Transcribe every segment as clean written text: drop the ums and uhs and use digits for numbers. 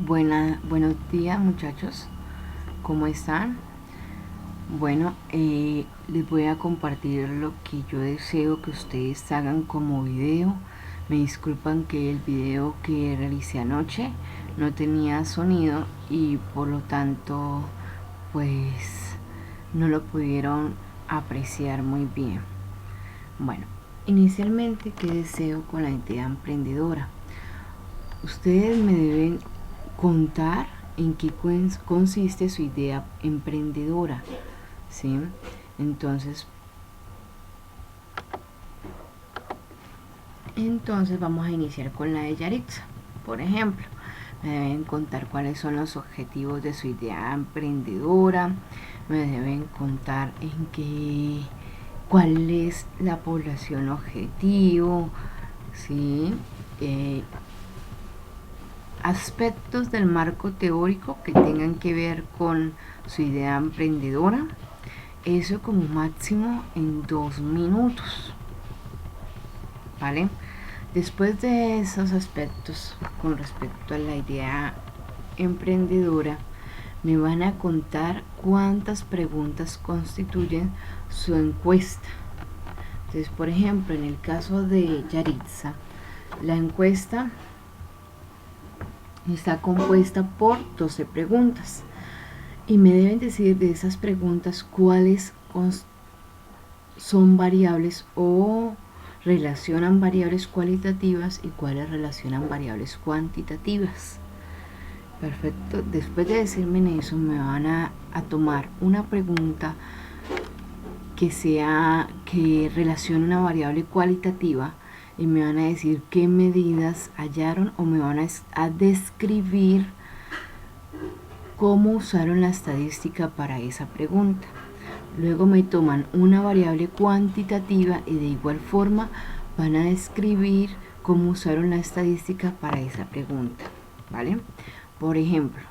Buenos días, muchachos, ¿cómo están? Bueno, les voy a compartir lo que yo deseo que ustedes hagan como video. Me disculpan que el video que realicé anoche no tenía sonido y por lo tanto pues no lo pudieron apreciar muy bien. Bueno, inicialmente, ¿qué deseo con la idea emprendedora? Ustedes me deben contar en qué consiste su idea emprendedora, ¿sí? Entonces vamos a iniciar con la de Yaritza. Por ejemplo, me deben contar cuáles son los objetivos de su idea emprendedora, me deben contar cuál es la población objetivo, ¿sí? Aspectos del marco teórico que tengan que ver con su idea emprendedora, eso como máximo en 2 minutos, ¿vale? Después de esos aspectos con respecto a la idea emprendedora, me van a contar cuántas preguntas constituyen su encuesta. Entonces, por ejemplo, en el caso de Yaritza, la encuesta está compuesta por 12 preguntas y me deben decir de esas preguntas cuáles son variables o relacionan variables cualitativas y cuáles relacionan variables cuantitativas. Perfecto. Después de decirme eso, me van a tomar una pregunta que relacione una variable cualitativa y me van a decir qué medidas hallaron o me van a describir cómo usaron la estadística para esa pregunta. Luego me toman una variable cuantitativa y de igual forma van a describir cómo usaron la estadística para esa pregunta, ¿vale? Por ejemplo,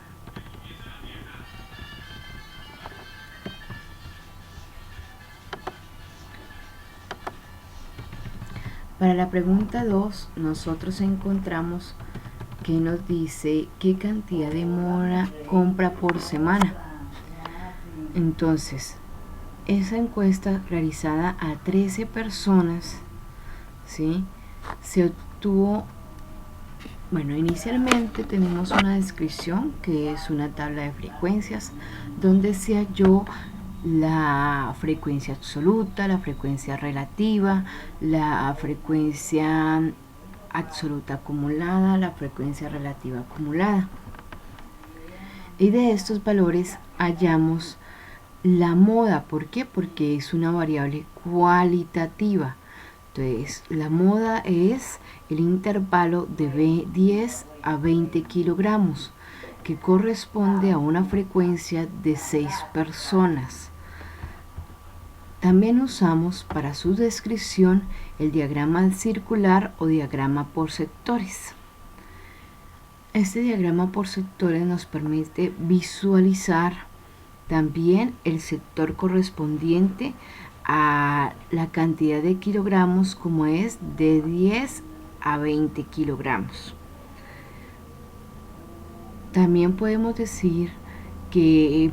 para la pregunta 2, nosotros encontramos que nos dice qué cantidad de mora compra por semana. Entonces, esa encuesta realizada a 13 personas, ¿sí? Se obtuvo, bueno, inicialmente tenemos una descripción que es una tabla de frecuencias donde se halló la frecuencia absoluta, la frecuencia relativa, la frecuencia absoluta acumulada, la frecuencia relativa acumulada. Y de estos valores hallamos la moda. ¿Por qué? Porque es una variable cualitativa. Entonces, la moda es el intervalo de 10 a 20 kilogramos, que corresponde a una frecuencia de 6 personas. También usamos para su descripción el diagrama circular o diagrama por sectores. Este diagrama por sectores nos permite visualizar también el sector correspondiente a la cantidad de kilogramos, como es de 10 a 20 kilogramos. También podemos decir que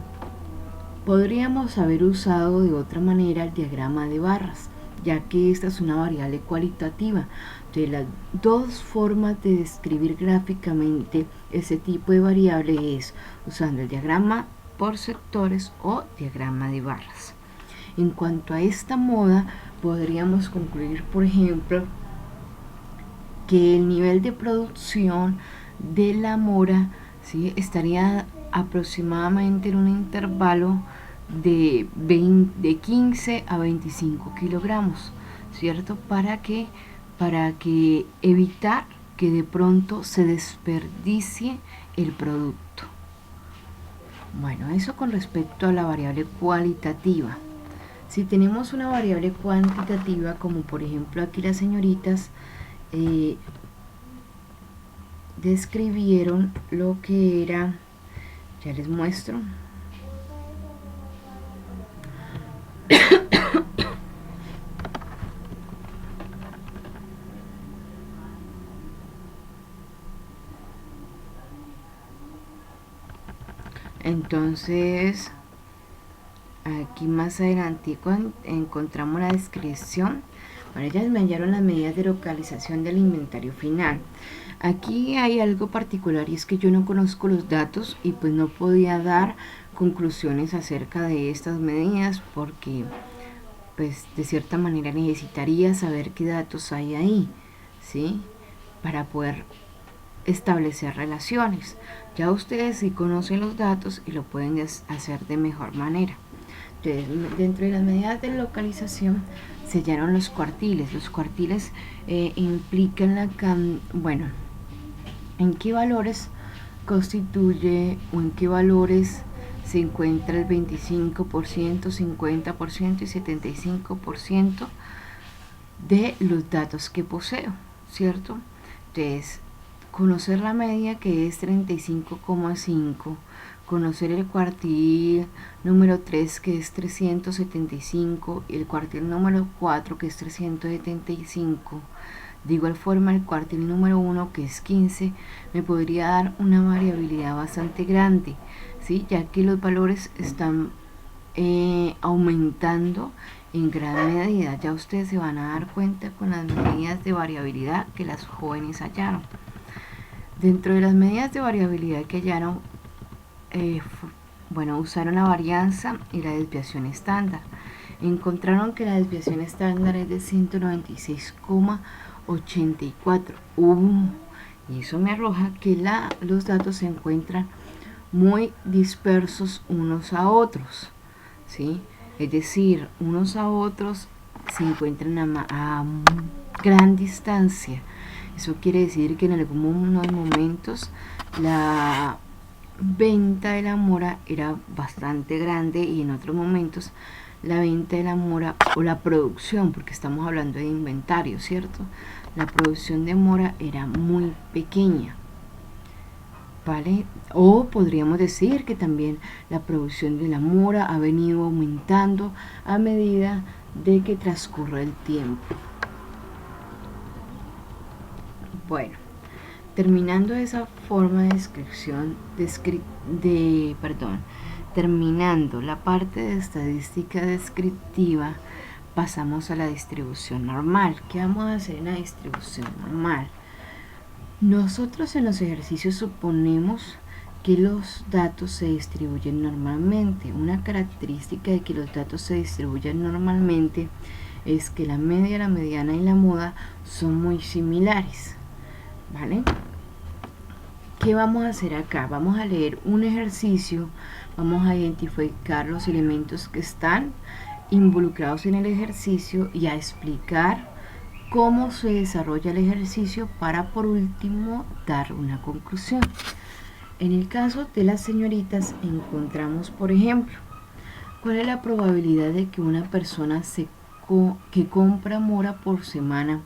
podríamos haber usado de otra manera el diagrama de barras, ya que esta es una variable cualitativa. De las dos formas de describir gráficamente ese tipo de variable es usando el diagrama por sectores o diagrama de barras. En cuanto a esta moda, podríamos concluir, por ejemplo, que el nivel de producción de la mora, ¿sí?, estaría aproximadamente en un intervalo de 15 a 25 kilogramos, ¿cierto? Para que evitar que de pronto se desperdicie el producto. Bueno, eso con respecto a la variable cualitativa. Si tenemos una variable cuantitativa, como por ejemplo aquí las señoritas describieron lo que era, ya les muestro. Entonces aquí más adelante encontramos la descripción. Bueno, ellas me hallaron las medidas de localización del inventario final. Aquí hay algo particular y es que yo no conozco los datos y pues no podía dar conclusiones acerca de estas medidas porque pues de cierta manera necesitaría saber qué datos hay ahí, ¿sí? Para poder establecer relaciones. Ya ustedes sí conocen los datos y lo pueden hacer de mejor manera. Entonces, dentro de las medidas de localización se hallaron los cuartiles. Los cuartiles implican en qué valores constituye o en qué valores se encuentra el 25%, 50% y 75% de los datos que poseo, ¿cierto? Entonces, conocer la media que es 35,5, conocer el cuartil número 3 que es 375 y el cuartil número 4 que es 375. De igual forma el cuartil número 1 que es 15 me podría dar una variabilidad bastante grande, ¿sí? Ya que los valores están aumentando en gran medida. Ya ustedes se van a dar cuenta con las medidas de variabilidad que las jóvenes hallaron. Dentro de las medidas de variabilidad que hallaron, usaron la varianza y la desviación estándar. Encontraron que la desviación estándar es de 196,84. Y eso me arroja que los datos se encuentran muy dispersos unos a otros, ¿sí? Es decir, unos a otros se encuentran a gran distancia. Eso quiere decir que en algunos momentos la venta de la mora era bastante grande y en otros momentos la venta de la mora o la producción, porque estamos hablando de inventario, ¿cierto? La producción de mora era muy pequeña, ¿vale? O podríamos decir que también la producción de la mora ha venido aumentando a medida de que transcurre el tiempo. Bueno, terminando esa forma de descripción, terminando la parte de estadística descriptiva, pasamos a la distribución normal. ¿Qué vamos a hacer en la distribución normal? Nosotros en los ejercicios suponemos que los datos se distribuyen normalmente. Una característica de que los datos se distribuyan normalmente es que la media, la mediana y la moda son muy similares, ¿vale? ¿Qué vamos a hacer acá? Vamos a leer un ejercicio, vamos a identificar los elementos que están involucrados en el ejercicio y a explicar cómo se desarrolla el ejercicio para por último dar una conclusión. En el caso de las señoritas encontramos, por ejemplo, cuál es la probabilidad de que una persona que compra mora por semana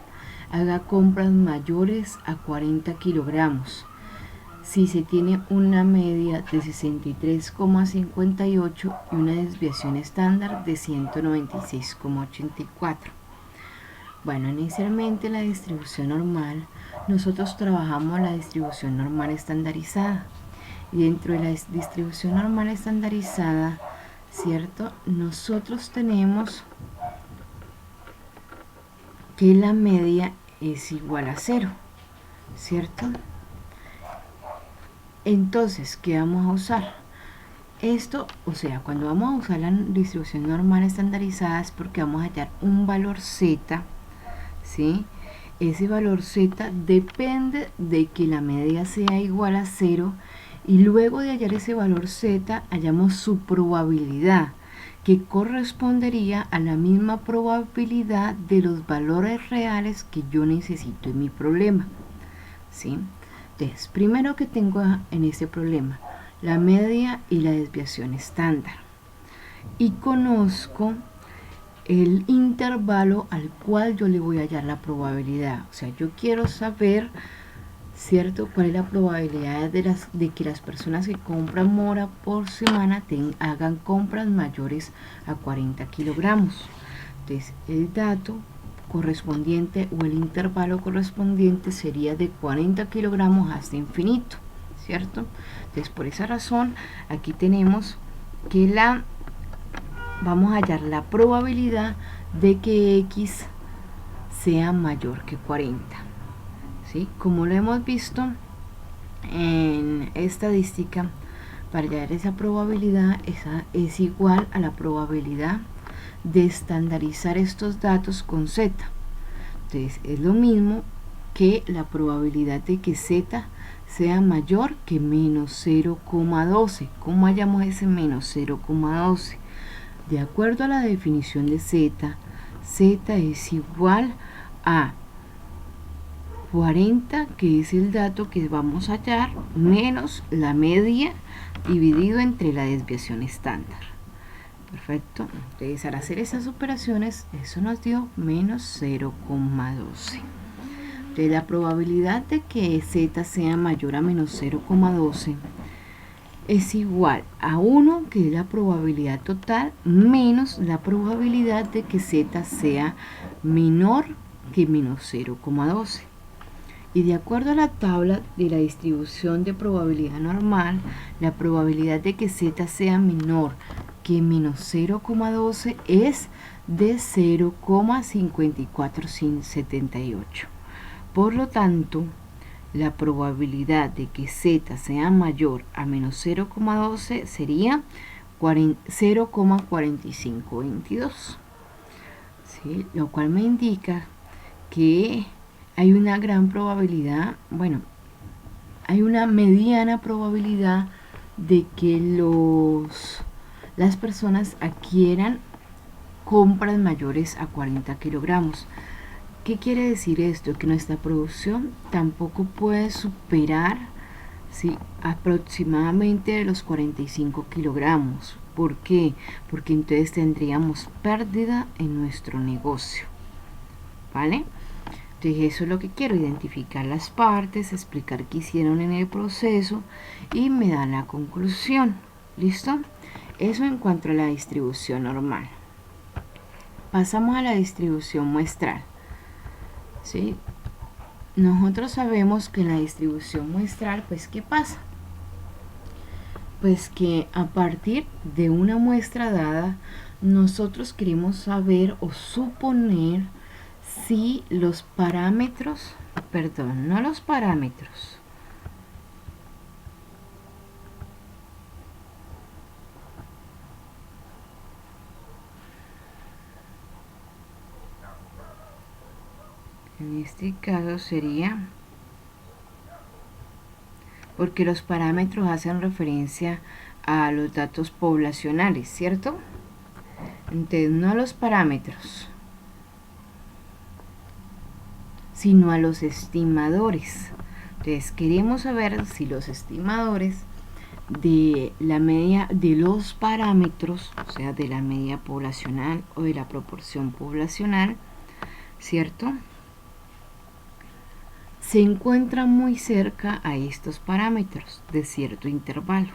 haga compras mayores a 40 kilogramos si se tiene una media de 63,58 y una desviación estándar de 196,84. Bueno, inicialmente la distribución normal, nosotros trabajamos la distribución normal estandarizada. Y dentro de la distribución normal estandarizada, ¿cierto? Nosotros tenemos que la media es igual a 0, ¿cierto? Entonces, ¿qué vamos a usar? Esto, o sea, cuando vamos a usar la distribución normal estandarizada es porque vamos a hallar un valor z, ¿sí? Ese valor z depende de que la media sea igual a 0 y luego de hallar ese valor z hallamos su probabilidad, que correspondería a la misma probabilidad de los valores reales que yo necesito en mi problema, ¿sí? Entonces, primero que tengo en este problema la media y la desviación estándar y conozco el intervalo al cual yo le voy a hallar la probabilidad. O sea, yo quiero saber, ¿cierto?, cuál es la probabilidad de que las personas que compran mora por semana hagan compras mayores a 40 kilogramos. Entonces, el dato correspondiente o el intervalo correspondiente sería de 40 kilogramos hasta infinito, ¿cierto? Entonces, por esa razón, aquí tenemos que vamos a hallar la probabilidad de que X sea mayor que 40, ¿sí? Como lo hemos visto en estadística, para hallar esa probabilidad, esa es igual a la probabilidad de estandarizar estos datos con Z. Entonces, es lo mismo que la probabilidad de que Z sea mayor que menos 0,12. ¿Cómo hallamos ese menos 0,12? De acuerdo a la definición de Z, Z es igual a 40, que es el dato que vamos a hallar, menos la media dividido entre la desviación estándar. Perfecto. Entonces, al hacer esas operaciones, eso nos dio menos 0,12. Entonces, la probabilidad de que Z sea mayor a menos 0,12 es igual a 1, que es la probabilidad total, menos la probabilidad de que Z sea menor que menos 0,12. Y de acuerdo a la tabla de la distribución de probabilidad normal, la probabilidad de que Z sea menor que menos 0,12 es de 0,5478. Por lo tanto, la probabilidad de que Z sea mayor a menos 0,12 sería 0,4522, ¿sí? Lo cual me indica que hay una gran probabilidad, bueno, hay una mediana probabilidad de que las personas adquieran compras mayores a 40 kilogramos. ¿Qué quiere decir esto? Que nuestra producción tampoco puede superar, ¿sí?, aproximadamente los 45 kilogramos. ¿Por qué? Porque entonces tendríamos pérdida en nuestro negocio, ¿vale? Entonces, eso es lo que quiero, identificar las partes, explicar qué hicieron en el proceso y me dan la conclusión. ¿Listo? Eso en cuanto a la distribución normal. Pasamos a la distribución muestral. ¿Sí? Nosotros sabemos que en la distribución muestral, pues, ¿qué pasa? Pues que a partir de una muestra dada, nosotros queremos saber o suponer si los parámetros, perdón, no los parámetros, en este caso sería, porque los parámetros hacen referencia a los datos poblacionales, ¿cierto? Entonces, no a los parámetros, sino a los estimadores. Entonces, queremos saber si los estimadores de la media de los parámetros, o sea, de la media poblacional o de la proporción poblacional, ¿cierto?, se encuentran muy cerca a estos parámetros de cierto intervalo.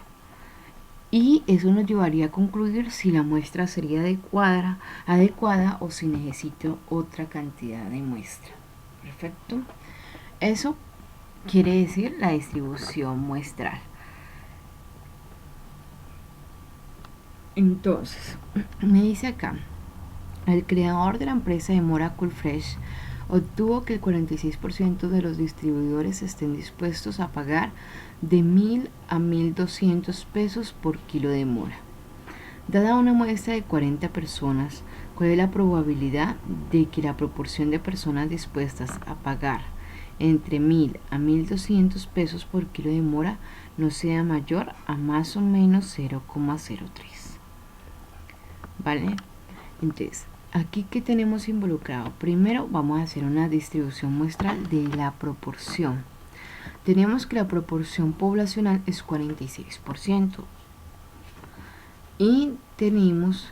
Y eso nos llevaría a concluir si la muestra sería adecuada o si necesito otra cantidad de muestra. Perfecto. Eso quiere decir la distribución muestral. Entonces, me dice acá, el creador de la empresa de Miracle Fresh obtuvo que el 46% de los distribuidores estén dispuestos a pagar de 1.000 a 1.200 pesos por kilo de mora. Dada una muestra de 40 personas, ¿cuál es la probabilidad de que la proporción de personas dispuestas a pagar entre 1.000 a 1.200 pesos por kilo de mora no sea mayor a más o menos 0,03? ¿Vale? Entonces, aquí que tenemos involucrado, primero vamos a hacer una distribución muestral de la proporción. Tenemos que la proporción poblacional es 46% y tenemos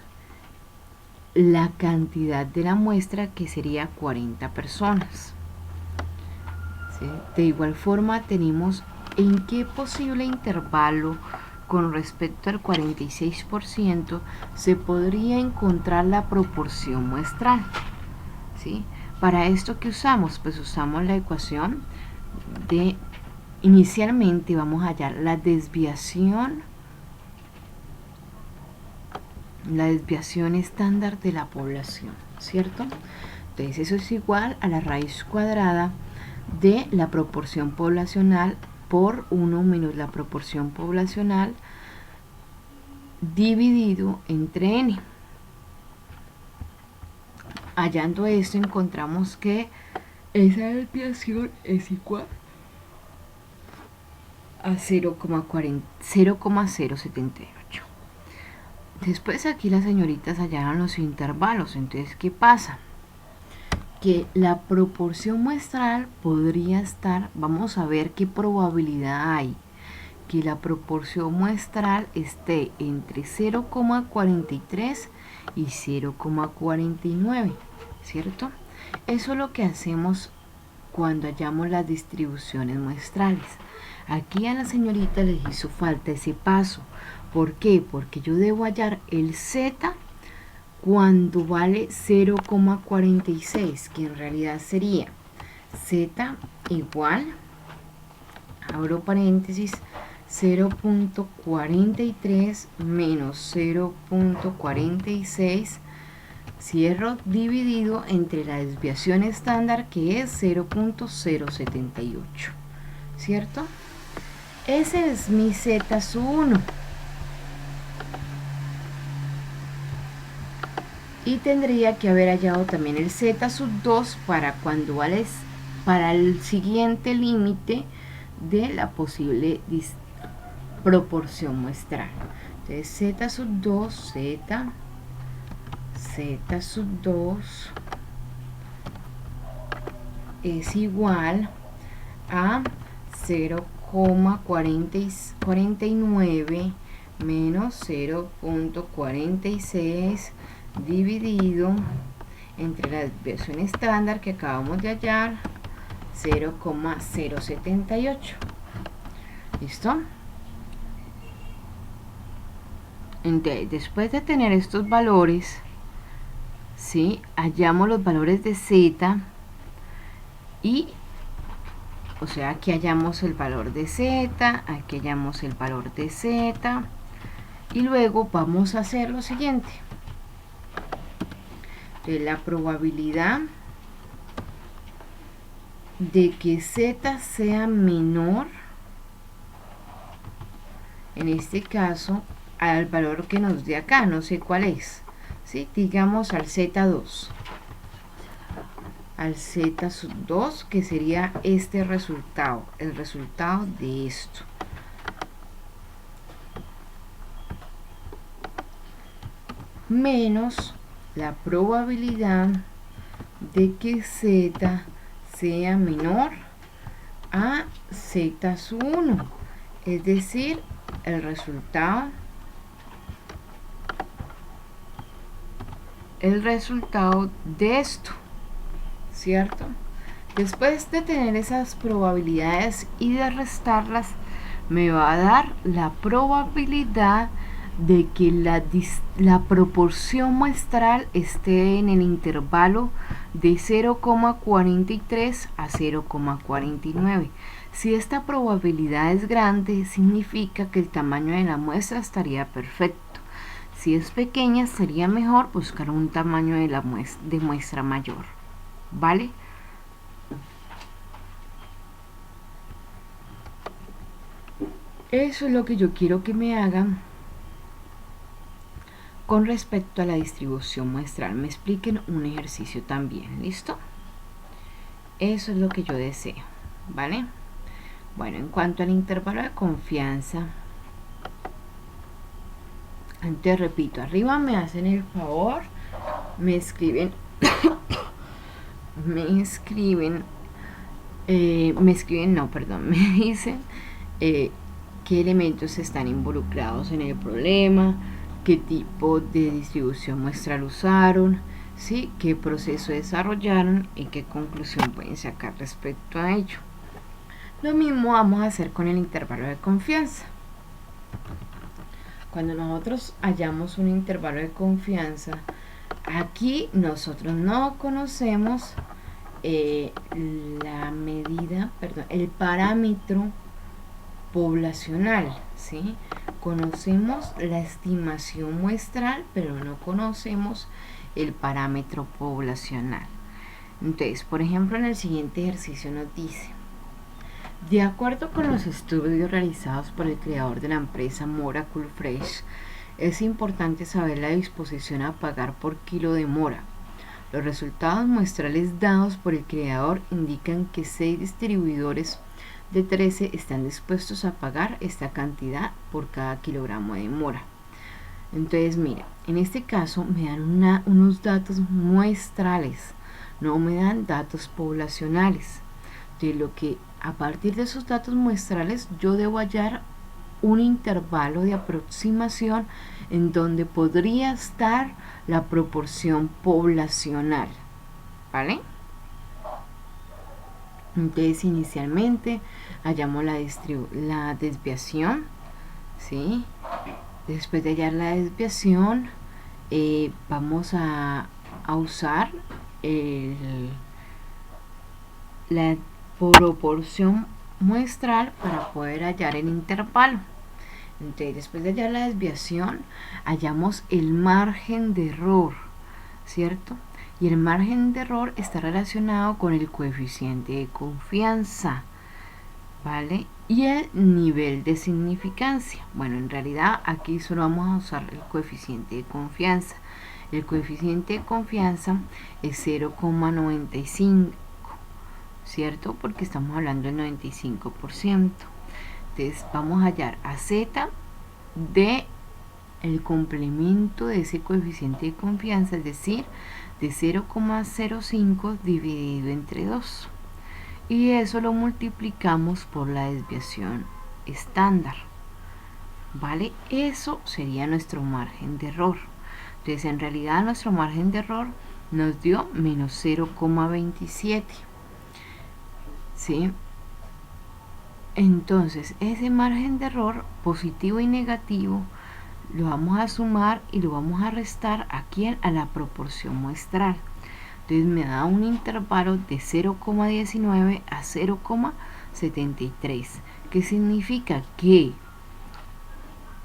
la cantidad de la muestra, que sería 40 personas, ¿sí? De igual forma tenemos en qué posible intervalo con respecto al 46% se podría encontrar la proporción muestral, ¿sí? Para esto, ¿qué usamos? Pues usamos la ecuación de inicialmente vamos a hallar la desviación estándar de la población, ¿cierto? Entonces eso es igual a la raíz cuadrada de la proporción poblacional por 1 menos la proporción poblacional dividido entre n. Hallando esto encontramos que esa desviación es igual a 0,078. Después aquí las señoritas hallaron los intervalos. Entonces, ¿qué pasa? Que la proporción muestral podría estar, vamos a ver qué probabilidad hay que la proporción muestral esté entre 0,43 y 0,49, ¿cierto? Eso es lo que hacemos cuando hallamos las distribuciones muestrales. Aquí a la señorita les hizo falta ese paso. ¿Por qué? Porque yo debo hallar el z cuando vale 0,46, que en realidad sería z igual, abro paréntesis, 0,43 menos 0,46, cierro, dividido entre la desviación estándar, que es 0,078, ¿cierto? Ese es mi z sub 1. Y tendría que haber hallado también el z sub 2 para cuando vale, para el siguiente límite de la posible proporción muestral. Entonces z sub 2, z sub 2 es igual a 0,49 menos 0,46 dividido entre la desviación estándar que acabamos de hallar, 0,078. ¿Listo? Entonces, después de tener estos valores, ¿sí?, hallamos los valores de z y, o sea, aquí hallamos el valor de z, aquí hallamos el valor de z, y luego vamos a hacer lo siguiente. La probabilidad de que z sea menor, en este caso, al valor que nos dé acá, no sé cuál es, ¿sí? Digamos al z2, al z sub 2, que sería este resultado, el resultado de esto. Menos la probabilidad de que z sea menor a z sub 1, es decir, el resultado de esto, ¿cierto? Después de tener esas probabilidades y de restarlas, me va a dar la probabilidad de que la proporción muestral esté en el intervalo de 0,43 a 0,49. Si esta probabilidad es grande, significa que el tamaño de la muestra estaría perfecto. Si es pequeña, sería mejor buscar un tamaño de muestra mayor, ¿vale? Eso es lo que yo quiero que me hagan con respecto a la distribución muestral. Me expliquen un ejercicio también, ¿listo? Eso es lo que yo deseo, ¿vale? Bueno, en cuanto al intervalo de confianza, antes repito, arriba me hacen el favor, me escriben me dicen qué elementos están involucrados en el problema, qué tipo de distribución muestral usaron, ¿sí?, qué proceso desarrollaron y qué conclusión pueden sacar respecto a ello. Lo mismo vamos a hacer con el intervalo de confianza. Cuando nosotros hallamos un intervalo de confianza, aquí nosotros no conocemos el parámetro poblacional, ¿sí? Conocemos la estimación muestral, pero no conocemos el parámetro poblacional. Entonces, por ejemplo, en el siguiente ejercicio nos dice: de acuerdo con los estudios realizados por el creador de la empresa Mora Cool Fresh, es importante saber la disposición a pagar por kilo de mora. Los resultados muestrales dados por el creador indican que 6 distribuidores de 13 están dispuestos a pagar esta cantidad por cada kilogramo de mora. Entonces, mira, en este caso me dan unos datos muestrales, no me dan datos poblacionales. De lo que a partir de esos datos muestrales yo debo hallar un intervalo de aproximación en donde podría estar la proporción poblacional, ¿vale? Entonces, inicialmente hallamos la desviación, ¿sí? Después de hallar la desviación, vamos a usar la proporción muestral para poder hallar el intervalo. Entonces, después de hallar la desviación, hallamos el margen de error, ¿cierto? Y el margen de error está relacionado con el coeficiente de confianza, ¿vale? Y el nivel de significancia. Bueno, en realidad aquí solo vamos a usar el coeficiente de confianza. El coeficiente de confianza es 0,95, ¿cierto? Porque estamos hablando del 95%. Entonces vamos a hallar a Z de el complemento de ese coeficiente de confianza, es decir, de 0,05 dividido entre 2. Y eso lo multiplicamos por la desviación estándar, ¿vale? Eso sería nuestro margen de error. Entonces, en realidad nuestro margen de error nos dio menos 0,27, ¿sí? Entonces, ese margen de error positivo y negativo lo vamos a sumar y lo vamos a restar aquí a la proporción muestral. Entonces me da un intervalo de 0,19 a 0,73, que significa que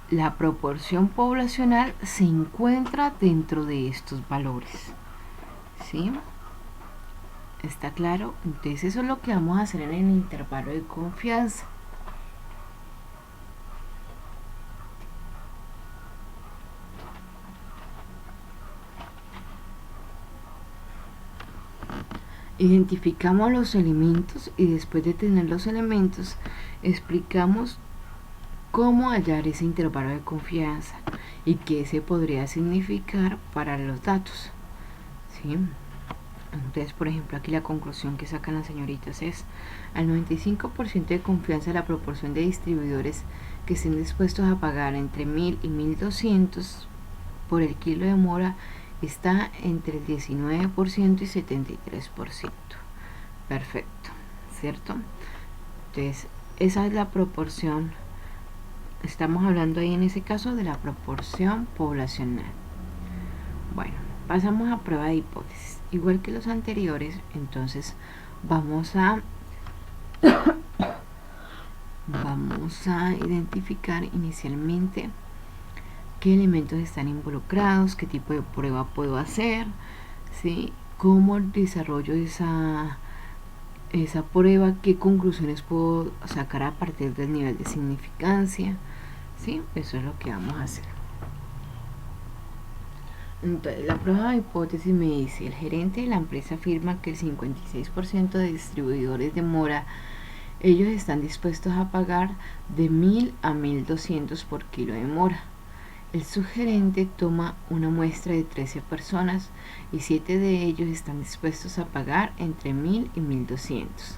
la proporción poblacional se encuentra dentro de estos valores, ¿sí? ¿Está claro? Entonces eso es lo que vamos a hacer en el intervalo de confianza. Identificamos los elementos y después de tener los elementos explicamos cómo hallar ese intervalo de confianza y qué se podría significar para los datos, ¿sí? Entonces, por ejemplo, aquí la conclusión que sacan las señoritas es: al 95% de confianza la proporción de distribuidores que estén dispuestos a pagar entre 1000 y 1200 por el kilo de mora está entre el 19% y 73%. Perfecto, ¿cierto? Entonces, esa es la proporción. Estamos hablando ahí en ese caso de la proporción poblacional. Bueno, pasamos a prueba de hipótesis. Igual que los anteriores, entonces vamos a identificar inicialmente qué elementos están involucrados, qué tipo de prueba puedo hacer, ¿sí? Cómo desarrollo esa prueba, qué conclusiones puedo sacar a partir del nivel de significancia, ¿sí? Eso es lo que vamos a hacer. Entonces, la prueba de hipótesis me dice: el gerente de la empresa afirma que el 56% de distribuidores de mora, ellos están dispuestos a pagar de 1000 a 1200 por kilo de mora. El subgerente toma una muestra de 13 personas y 7 de ellos están dispuestos a pagar entre 1000 y 1200.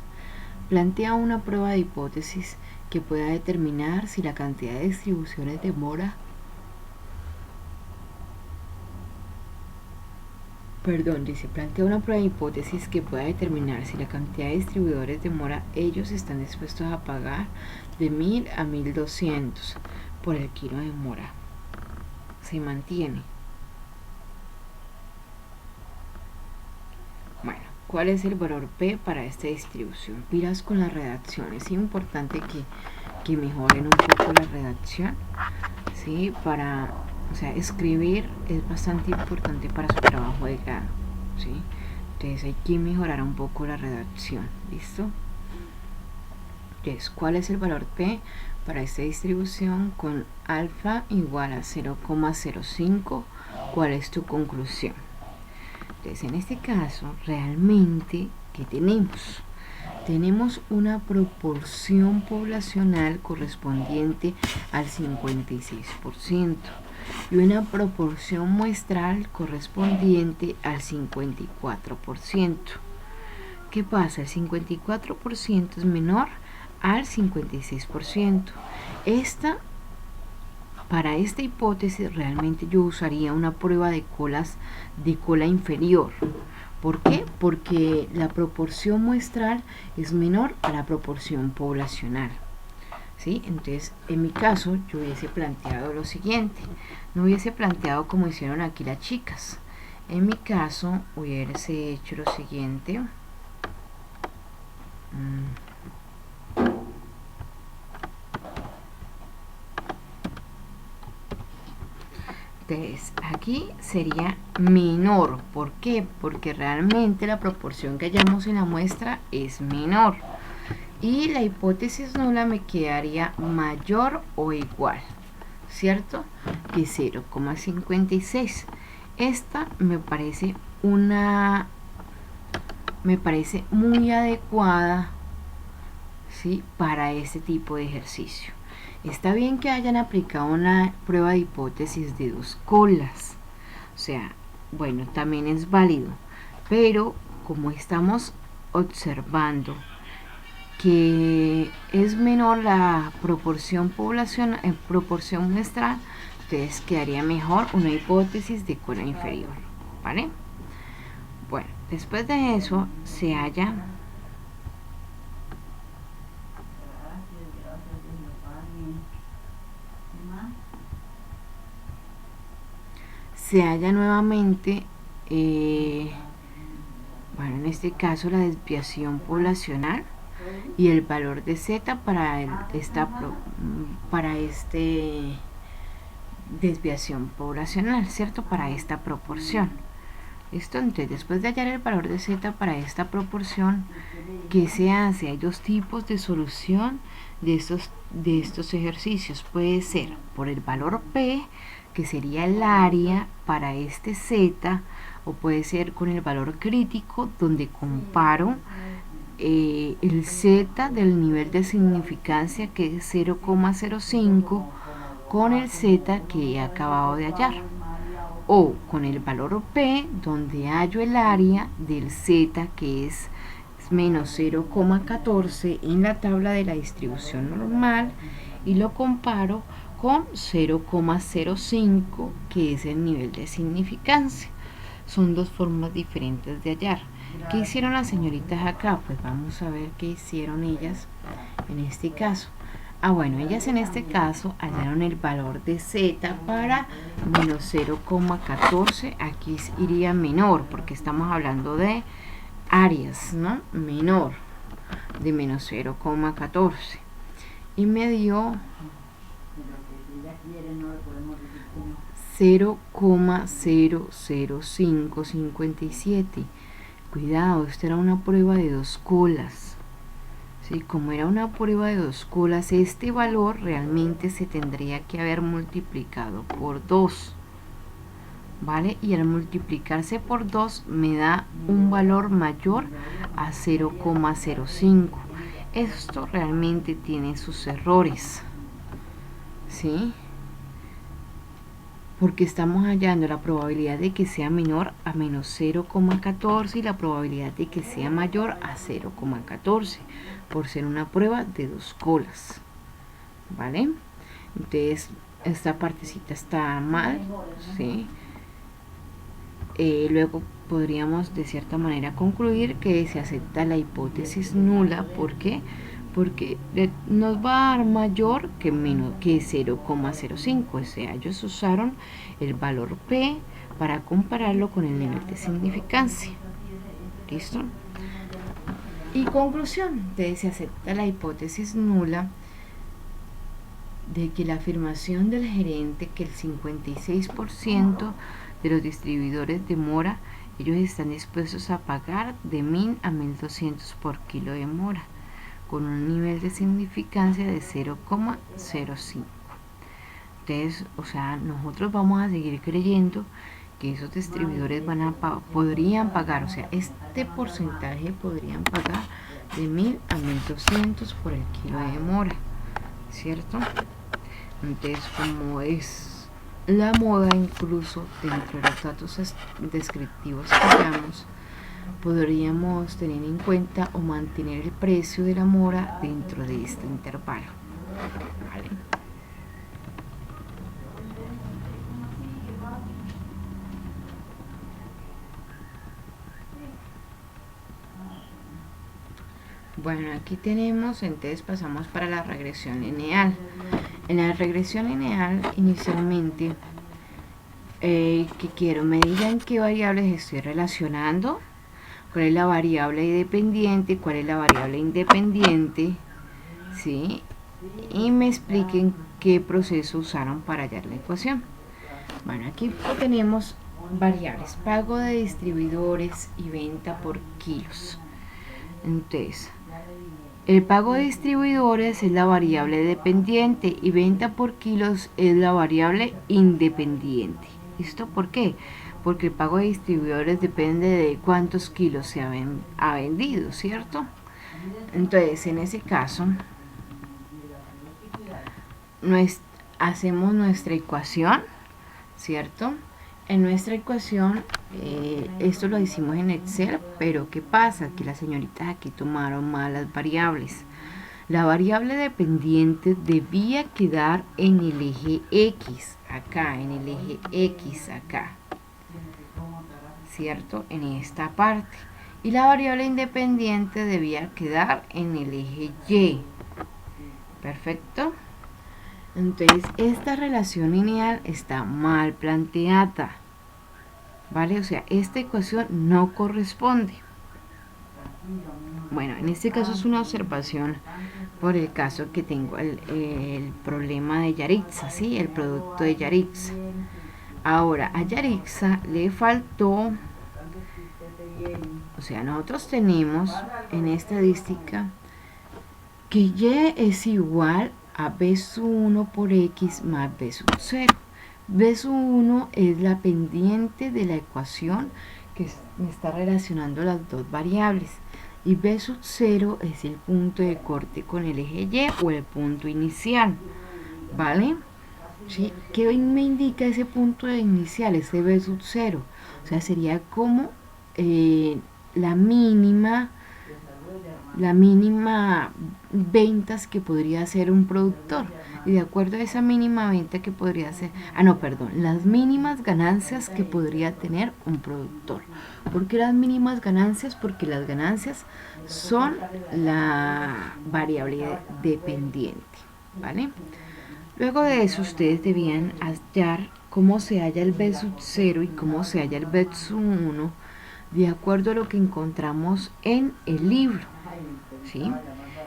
Plantea una prueba de hipótesis que pueda determinar si la cantidad de distribuciones de mora plantea una prueba de hipótesis que pueda determinar si la cantidad de distribuidores de mora ellos están dispuestos a pagar de 1000 a 1200 por el kilo de mora. Se mantiene. Bueno, ¿cuál es el valor P para esta distribución? Pilas con la redacción. Es importante que mejoren un poco la redacción, ¿sí? O sea, escribir es bastante importante para su trabajo de grado, ¿sí? Entonces hay que mejorar un poco la redacción, ¿listo? Entonces, ¿cuál es el valor P para esta distribución con alfa igual a 0,05? ¿Cuál es tu conclusión? Entonces, en este caso, realmente, ¿qué tenemos? Tenemos una proporción poblacional correspondiente al 56% y una proporción muestral correspondiente al 54%. ¿Qué pasa? El 54% es menor al 56%. Para esta hipótesis realmente yo usaría una prueba de cola inferior. ¿Por qué? Porque la proporción muestral es menor a la proporción poblacional, ¿sí? Entonces, en mi caso, yo hubiese planteado lo siguiente. No hubiese planteado como hicieron aquí las chicas. En mi caso, hubiese hecho lo siguiente. Entonces, aquí sería menor. ¿Por qué? Porque realmente la proporción que hallamos en la muestra es menor. Y la hipótesis nula me quedaría mayor o igual, ¿cierto? Que 0,56. Esta me parece muy adecuada, ¿sí? Para este tipo de ejercicio. Está bien que hayan aplicado una prueba de hipótesis de 2 colas. O sea, bueno, también es válido. Pero como estamos observando que es menor la proporción poblacional en proporción muestral, entonces quedaría mejor una hipótesis de cola inferior, ¿vale? Bueno, después de eso se halla nuevamente, bueno, en este caso la desviación poblacional y el valor de Z para desviación poblacional, ¿cierto? Para esta proporción. ¿Listo? Entonces, después de hallar el valor de Z para esta proporción, ¿qué se hace? Hay dos tipos de solución de estos ejercicios. Puede ser por el valor P, que sería el área para este Z, o puede ser con el valor crítico, donde comparo el Z del nivel de significancia, que es 0,05, con el Z que he acabado de hallar, o con el valor P, donde hallo el área del Z, que es menos 0,14 en la tabla de la distribución normal, y lo comparo con 0,05, que es el nivel de significancia. Son dos formas diferentes de hallar. ¿Qué hicieron las señoritas acá? Pues vamos a ver qué hicieron ellas en este caso. Bueno, ellas en este caso hallaron el valor de Z para menos 0,14. Aquí iría menor, porque estamos hablando de áreas, ¿no? Menor de menos 0,14. Y me dio 0,00557. Cuidado, esta era una prueba de 2 colas. ¿Sí? Como era una prueba de 2 colas, este valor realmente se tendría que haber multiplicado por 2. ¿Vale? Y al multiplicarse por 2 me da un valor mayor a 0,05. Esto realmente tiene sus errores, ¿sí? Porque estamos hallando la probabilidad de que sea menor a menos 0,14 y la probabilidad de que sea mayor a 0,14, por ser una prueba de 2 colas, ¿vale? Entonces esta partecita está mal, ¿sí? Luego podríamos de cierta manera concluir que se acepta la hipótesis nula. ¿Por qué? Porque nos va a dar mayor que 0,05. O sea, ellos usaron el valor P para compararlo con el nivel de significancia. ¿Listo? Y conclusión, entonces se acepta la hipótesis nula de que la afirmación del gerente que el 56% de los distribuidores de mora, ellos están dispuestos a pagar de 1000 a 1200 por kilo de mora, con un nivel de significancia de 0,05. Entonces, o sea, nosotros vamos a seguir creyendo que esos distribuidores podrían pagar, o sea, este porcentaje podrían pagar de 1000 a 1200 por el kilo de mora, ¿cierto? Entonces, como es la moda, incluso dentro de los datos descriptivos que damos, podríamos tener en cuenta o mantener el precio de la mora dentro de este intervalo, ¿vale? Bueno, aquí tenemos, entonces pasamos para la regresión lineal. En la regresión lineal, inicialmente, que quiero, me digan qué variables estoy relacionando, cuál es la variable dependiente, cuál es la variable independiente, ¿sí? Y me expliquen qué proceso usaron para hallar la ecuación. Bueno, aquí tenemos variables, pago de distribuidores y venta por kilos. Entonces, el pago de distribuidores es la variable dependiente y venta por kilos es la variable independiente. ¿Esto por qué? Porque el pago de distribuidores depende de cuántos kilos se ha vendido, ¿cierto? Entonces, en ese caso, hacemos nuestra ecuación, ¿cierto? En nuestra ecuación, esto lo hicimos en Excel, pero ¿qué pasa? Que las señoritas aquí tomaron mal las variables. La variable dependiente debía quedar en el eje X, acá, en el eje X, acá, ¿cierto? En esta parte. Y la variable independiente debía quedar en el eje Y. Perfecto. Entonces, esta relación lineal está mal planteada, ¿vale? O sea, esta ecuación no corresponde. Bueno, en este caso es una observación por el caso que tengo el problema de Yaritza, ¿sí? El producto de Yaritza. Ahora, a Yaritza le faltó, o sea, nosotros tenemos en estadística que Y es igual a B sub 1 por X más B sub 0. B sub 1 es la pendiente de la ecuación que me está relacionando las dos variables. Y B sub 0 es el punto de corte con el eje Y o el punto inicial. ¿Vale? ¿Sí? ¿Qué me indica ese punto inicial, ese B sub 0? O sea, sería como la mínima ventas que podría hacer un productor, y de acuerdo a esa mínima venta que podría hacer, las mínimas ganancias que podría tener un productor. ¿Por qué las mínimas ganancias? Porque las ganancias son la variable dependiente, ¿vale? Luego de eso ustedes debían hallar cómo se halla el B sub 0 y cómo se halla el B sub 1 de acuerdo a lo que encontramos en el libro, ¿sí?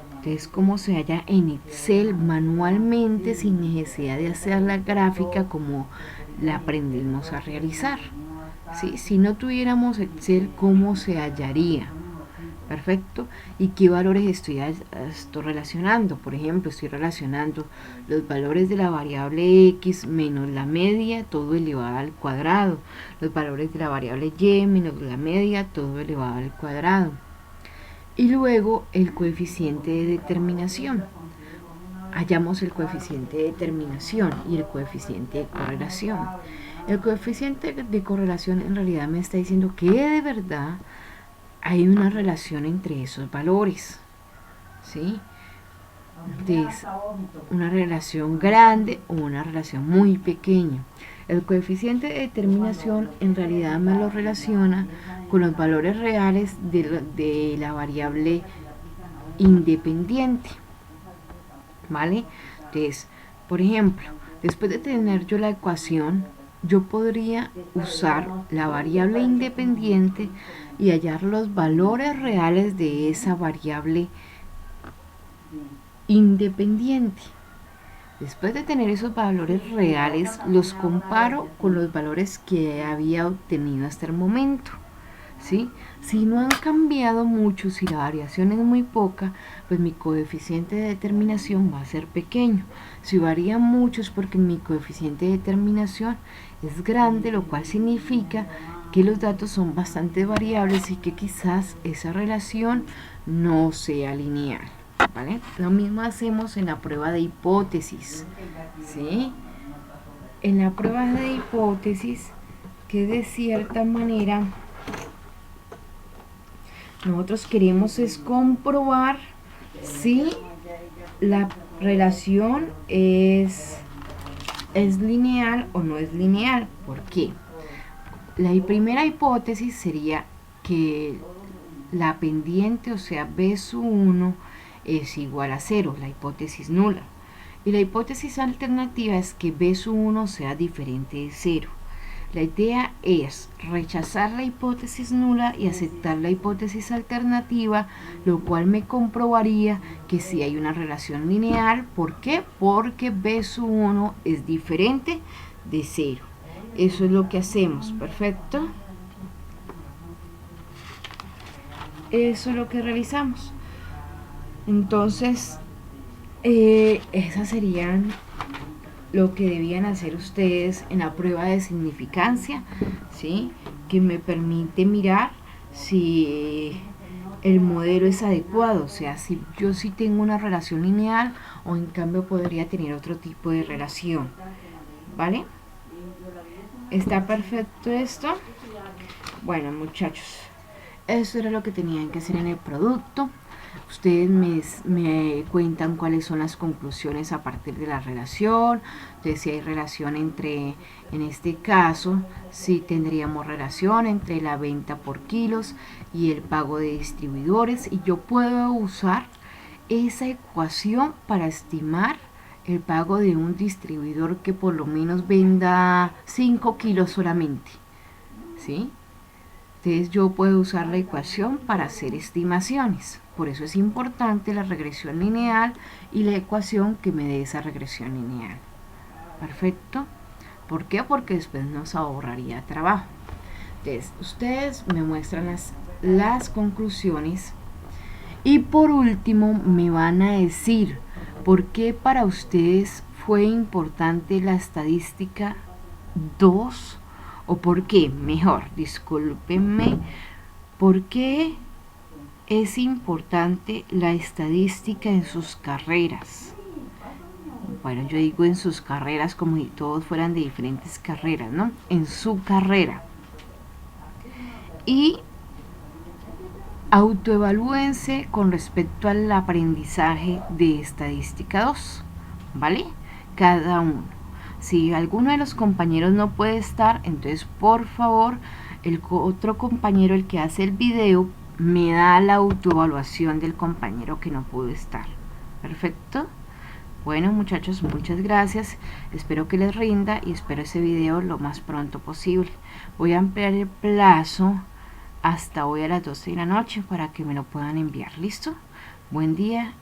Entonces, cómo se halla en Excel manualmente sin necesidad de hacer la gráfica como la aprendimos a realizar, ¿sí? Si no tuviéramos Excel, ¿cómo se hallaría? Perfecto. ¿Y qué valores estoy relacionando? Por ejemplo, estoy relacionando los valores de la variable X menos la media, todo elevado al cuadrado. Los valores de la variable Y menos la media, todo elevado al cuadrado. Y luego el coeficiente de determinación. Hallamos el coeficiente de determinación y el coeficiente de correlación. El coeficiente de correlación en realidad me está diciendo que de verdad hay una relación entre esos valores, ¿sí? Entonces, una relación grande o una relación muy pequeña. El coeficiente de determinación en realidad me lo relaciona con los valores reales de la variable independiente, ¿vale? Entonces, por ejemplo, después de tener yo la ecuación, yo podría usar la variable independiente y hallar los valores reales de esa variable independiente. Después de tener esos valores reales, los comparo con los valores que había obtenido hasta el momento, ¿sí? Si no han cambiado mucho, si la variación es muy poca, pues mi coeficiente de determinación va a ser pequeño. Si varía mucho es porque mi coeficiente de determinación es grande, lo cual significa que los datos son bastante variables y que quizás esa relación no sea lineal, ¿vale? Lo mismo hacemos en la prueba de hipótesis, ¿sí? En la prueba de hipótesis, que de cierta manera nosotros queremos es comprobar si la relación es lineal o no es lineal. ¿Por qué? La primera hipótesis sería que la pendiente, o sea, B sub 1 es igual a 0, la hipótesis nula. Y la hipótesis alternativa es que B sub 1 sea diferente de 0. La idea es rechazar la hipótesis nula y aceptar la hipótesis alternativa, lo cual me comprobaría que sí hay una relación lineal. ¿Por qué? Porque B sub 1 es diferente de 0. Eso es lo que hacemos, perfecto. Eso es lo que realizamos. Entonces, esas serían lo que debían hacer ustedes en la prueba de significancia, ¿sí? Que me permite mirar si el modelo es adecuado, o sea, si yo sí tengo una relación lineal o en cambio podría tener otro tipo de relación, ¿vale? ¿Está perfecto esto? Bueno, muchachos, eso era lo que tenían que hacer en el producto. Ustedes me cuentan cuáles son las conclusiones a partir de la relación. Entonces, si hay relación entre, en este caso, si tendríamos relación entre la venta por kilos y el pago de distribuidores. Y yo puedo usar esa ecuación para estimar el pago de un distribuidor que por lo menos venda 5 kilos solamente, ¿sí? Entonces yo puedo usar la ecuación para hacer estimaciones. Por eso es importante la regresión lineal y la ecuación que me dé esa regresión lineal. Perfecto. ¿Por qué? Porque después nos ahorraría trabajo. Entonces ustedes me muestran las conclusiones y por último me van a decir por qué para ustedes fue importante la estadística 2. ¿O por qué? Mejor, discúlpenme, ¿por qué es importante la estadística en sus carreras? Bueno, yo digo en sus carreras como si todos fueran de diferentes carreras, ¿no? En su carrera. Y autoevalúense con respecto al aprendizaje de estadística 2, ¿vale? Cada uno. Si alguno de los compañeros no puede estar, entonces por favor el otro compañero, el que hace el video, me da la autoevaluación del compañero que no pudo estar. Perfecto. Bueno, muchachos, muchas gracias. Espero que les rinda y espero ese video lo más pronto posible. Voy a ampliar el plazo hasta hoy a las 12 de la noche para que me lo puedan enviar. ¿Listo? Buen día